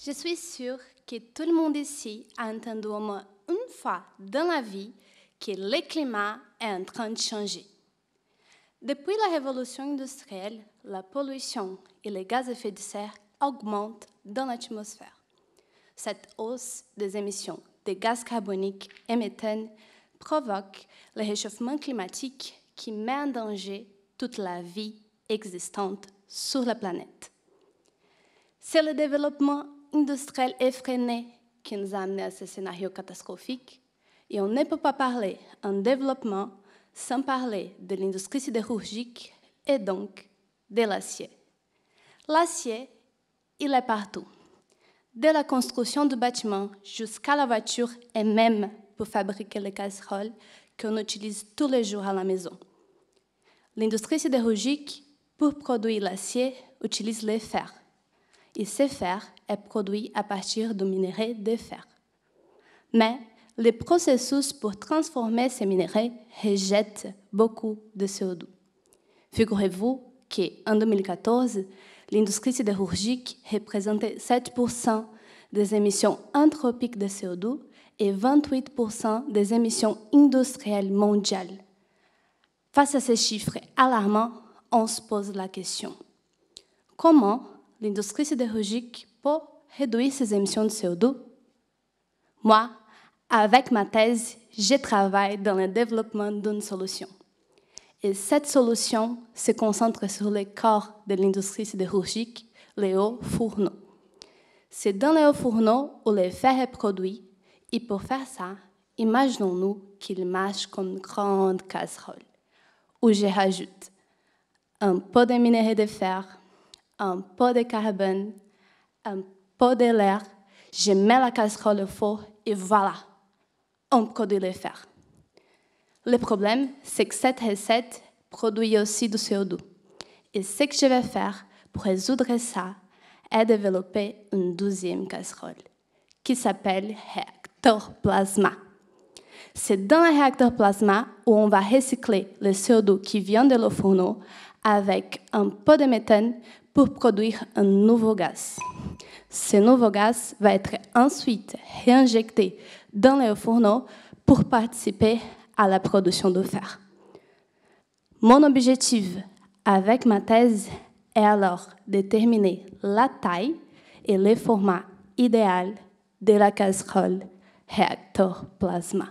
Je suis sûre que tout le monde ici a entendu au moins une fois dans la vie que le climat est en train de changer. Depuis la révolution industrielle, la pollution et les gaz à effet de serre augmentent dans l'atmosphère. Cette hausse des émissions de gaz carboniques et méthane provoque le réchauffement climatique qui met en danger toute la vie existante sur la planète. C'est le développement industriel effréné qui nous a amenés à ce scénario catastrophique et on ne peut pas parler en développement sans parler de l'industrie sidérurgique et donc de l'acier. L'acier, il est partout, de la construction du bâtiment jusqu'à la voiture et même pour fabriquer les casseroles qu'on utilise tous les jours à la maison. L'industrie sidérurgique, pour produire l'acier, utilise le fer. Et ce fer est produit à partir du minerai de fer. Mais le processus pour transformer ces minerais rejette beaucoup de CO2. Figurez-vous qu'en 2014, l'industrie sidérurgique représentait 7% des émissions anthropiques de CO2 et 28% des émissions industrielles mondiales. Face à ces chiffres alarmants, on se pose la question. Comment l'industrie sidérurgique peut réduire ses émissions de CO2? Moi, avec ma thèse, je travaille dans le développement d'une solution. Et cette solution se concentre sur le corps de l'industrie sidérurgique, les hauts fourneaux. C'est dans les hauts fourneaux où le fer est produit, et pour faire ça, imaginons-nous qu'il marche comme une grande casserole, où je rajoute un peu de minerai de fer, un peu de carbone, un peu de l'air, je mets la casserole au four et voilà, on produit le fer. Le problème, c'est que cette recette produit aussi du CO2. Et ce que je vais faire pour résoudre ça est développer une deuxième casserole qui s'appelle réacteur plasma. C'est dans le réacteur plasma où on va recycler le CO2 qui vient de l'eau fourneau avec un peu de méthane pour produire un nouveau gaz. Ce nouveau gaz va être ensuite réinjecté dans le fourneau pour participer à la production de fer. Mon objectif avec ma thèse est alors de déterminer la taille et le format idéal de la casserole réacteur plasma.